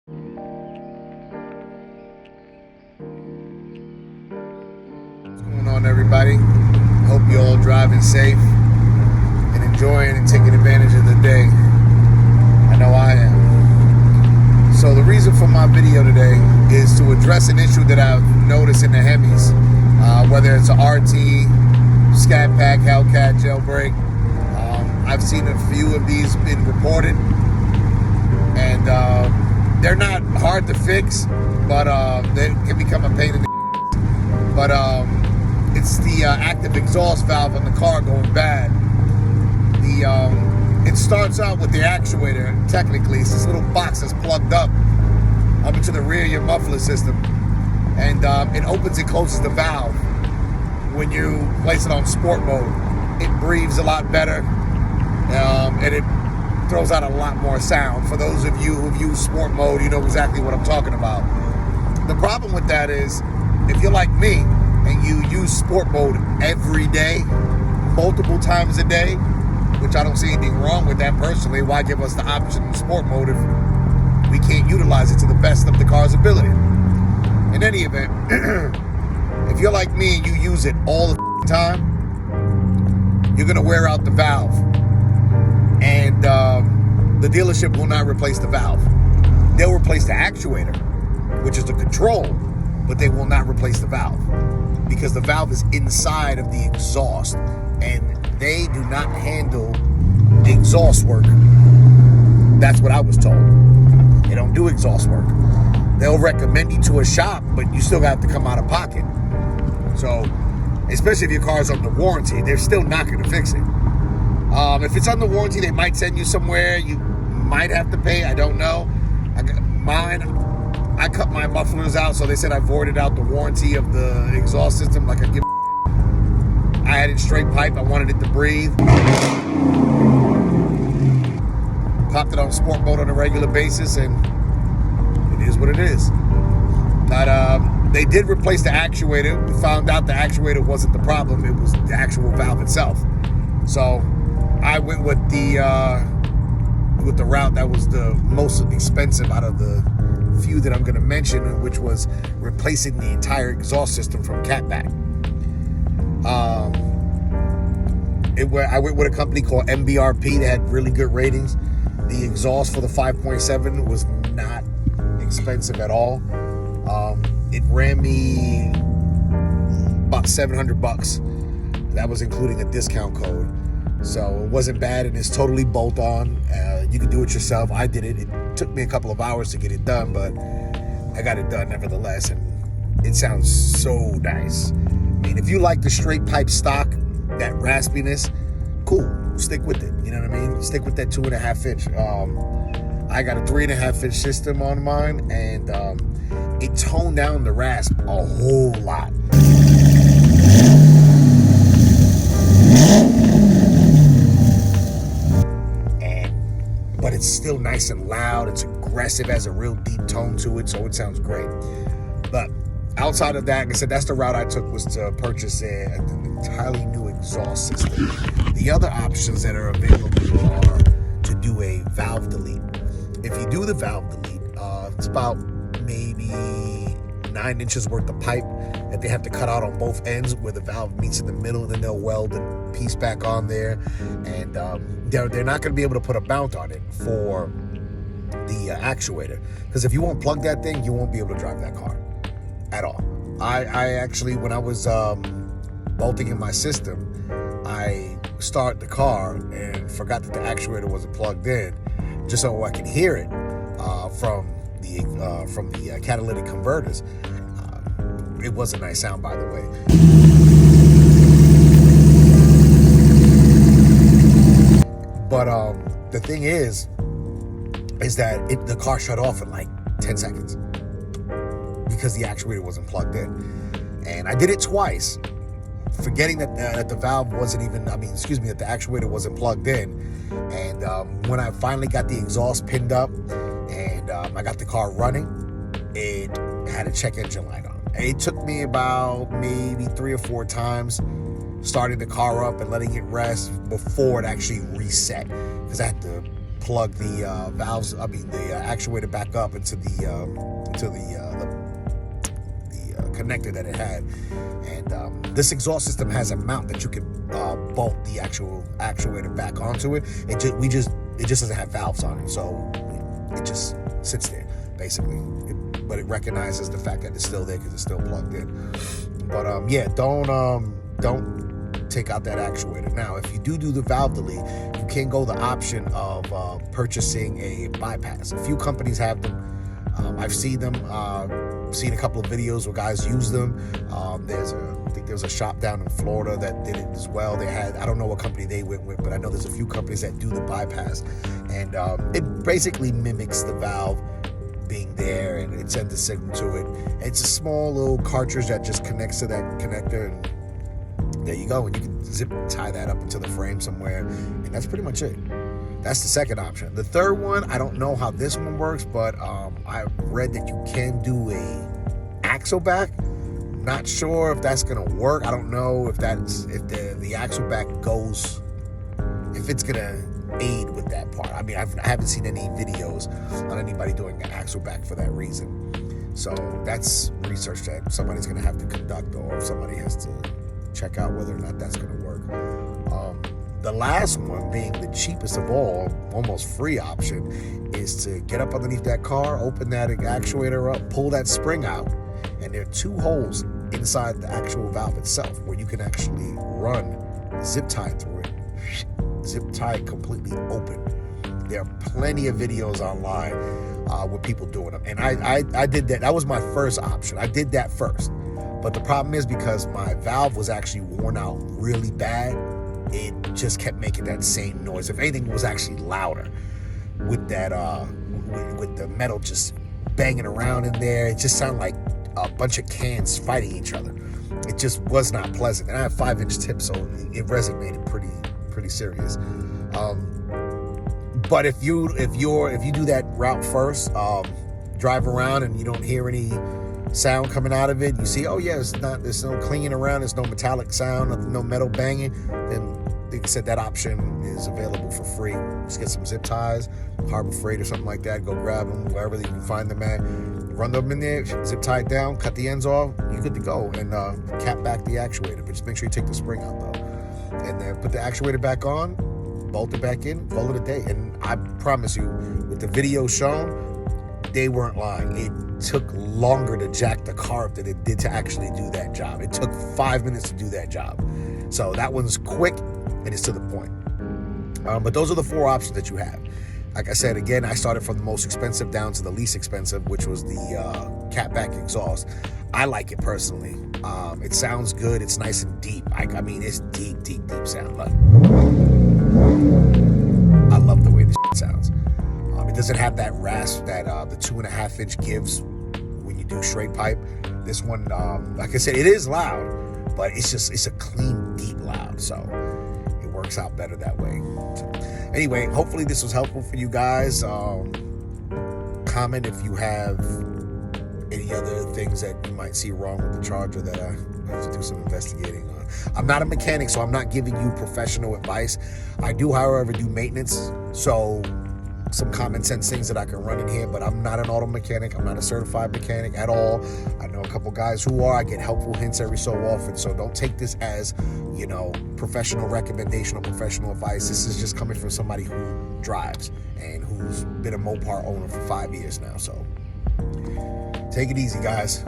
What's going on, everybody? Hope you all driving safe and enjoying and taking advantage of the day. I know I am. So the reason for my video today is to address an issue that I've noticed in the Hemis, whether it's a RT, Scat Pack, Hellcat, jailbreak. I've seen a few of these been reported, and they're not hard to fix, but they can become a pain in the but it's the active exhaust valve on the car going bad. It starts out with the actuator. Technically, it's this little box that's plugged up into the rear of your muffler system, and it opens and closes the valve. When you place it on sport mode, it breathes a lot better, and it throws out a lot more sound. For those of you who've used sport mode, you know exactly what I'm talking about. The problem with that is, if you're like me and you use sport mode every day, multiple times a day, which I don't see anything wrong with that personally, why give us the option in sport mode if we can't utilize it to the best of the car's ability? In any event, if you're like me and you use it all the time, you're going to wear out the valve. And the dealership will not replace the valve. They'll replace the actuator, which is the control, but they will not replace the valve because the valve is inside of the exhaust, and they do not handle exhaust work. That's what I was told. They don't do exhaust work. They'll recommend you to a shop, but you still have to come out of pocket. So, especially if your car's under warranty, they're still not going to fix it. If it's under warranty, they might send you somewhere. You might have to pay. I don't know. I cut my mufflers out, so they said I voided out the warranty of the exhaust system. I had it straight pipe. I wanted it to breathe. Popped it on sport mode on a regular basis, and it is what it is. But they did replace the actuator. We found out the actuator wasn't the problem. It was the actual valve itself. So I went with the route that was the most expensive out of the few that I'm going to mention, which was replacing the entire exhaust system from Catback. I went with a company called MBRP that had really good ratings. The exhaust for the 5.7 was not expensive at all. It ran me about $700. That was including a discount code. So it wasn't bad, and it's totally bolt-on. You can do it yourself. I did it. It took me a couple of hours to get it done, but I got it done nevertheless, and it sounds so nice. I mean, if you like the straight pipe stock, that raspiness, cool. Stick with it. You know what I mean? Stick with that 2.5 inch. I got a 3.5 inch system on mine, and it toned down the rasp a whole lot. But it's still nice and loud. It's aggressive, has a real deep tone to it, so it sounds great. But outside of that, like I said, that's the route I took, was to purchase an entirely new exhaust system. The other options that are available are to do a valve delete. If you do the valve delete, it's about maybe 9 inches worth of pipe that they have to cut out on both ends where the valve meets in the middle, and then they'll weld the piece back on there, and they're not going to be able to put a mount on it for the actuator, because if you won't plug that thing, you won't be able to drive that car at all. I actually, when I was bolting in my system, I started the car and forgot that the actuator wasn't plugged in, just so I could hear it from the catalytic converters. It was a nice sound, by the way. But the thing is that the car shut off in like 10 seconds because the actuator wasn't plugged in. And I did it twice, forgetting that the valve wasn't even, that the actuator wasn't plugged in. And when I finally got the exhaust pinned up and I got the car running, it had a check engine light on. It took me about maybe 3 or 4 times starting the car up and letting it rest before it actually reset, because I had to plug the the actuator back up into the connector that it had. And this exhaust system has a mount that you can bolt the actual actuator back onto it. It just doesn't have valves on it, so it just sits there basically. But it recognizes the fact that it's still there because it's still plugged in. But yeah, don't take out that actuator. Now, if you do the valve delete, you can go the option of purchasing a bypass. A few companies have them. I've seen them. Seen a couple of videos where guys use them. I think there's a shop down in Florida that did it as well. They had, I don't know what company they went with, but I know there's a few companies that do the bypass, and it basically mimics the valve being there, and it sends a signal to it. It's a small little cartridge that just connects to that connector, and there you go. And you can zip tie that up into the frame somewhere, and that's pretty much it. That's the second option. The third one, I don't know how this one works, but I read that you can do a axle back. Not sure if that's gonna work. I don't know if the axle back goes, if it's gonna aid with that part. I mean, I haven't seen any videos on anybody doing an axle back for that reason. So that's research that somebody's gonna have to conduct, or somebody has to check out whether or not that's gonna work. The last one, being the cheapest of all, almost free option, is to get up underneath that car, open that actuator up, pull that spring out, and there are 2 holes inside the actual valve itself where you can actually run zip tie through it. Zip tie completely open. There are plenty of videos online with people doing them, and I did that. That was my first option. I did that first, but the problem is, because my valve was actually worn out really bad, it just kept making that same noise. If anything, it was actually louder with that with the metal just banging around in there. It just sounded like a bunch of cans fighting each other. It just was not pleasant. And I have 5-inch tips, so it resonated pretty serious. But if you do that route first, drive around and you don't hear any sound coming out of it, you see, oh yeah, there's no clinging around, there's no metallic sound, no metal banging, then like I said, that option is available for free. Just get some zip ties, Harbor Freight or something like that, go grab them wherever you can find them at, run them in there, zip tie it down, cut the ends off, you're good to go, and cap back the actuator. But just make sure you take the spring out though, and then put the actuator back on, bolt it back in, call it a day. And I promise you, with the video shown, they weren't lying. It took longer to jack the car up than it did to actually do that job. It took 5 minutes to do that job. So that one's quick and it's to the point. But those are the 4 options that you have. Like I said, again, I started from the most expensive down to the least expensive, which was the catback exhaust. I like it personally. It sounds good. It's nice and deep. I mean, it's deep sound. Like, I love the way this shit sounds. It doesn't have that rasp that the 2.5-inch gives when you do straight pipe. This one, like I said, it is loud, but it's a clean, deep loud. So it works out better that way. So, anyway, hopefully this was helpful for you guys. Comment if you have any other things that you might see wrong with the Charger that I have to do some investigating on. I'm not a mechanic, so I'm not giving you professional advice. I do, however, do maintenance, so some common sense things that I can run in here, but I'm not an auto mechanic. I'm not a certified mechanic at all. I know a couple guys who are. I get helpful hints every so often, so don't take this as, professional recommendation or professional advice. This is just coming from somebody who drives and who's been a Mopar owner for 5 years now, so take it easy, guys.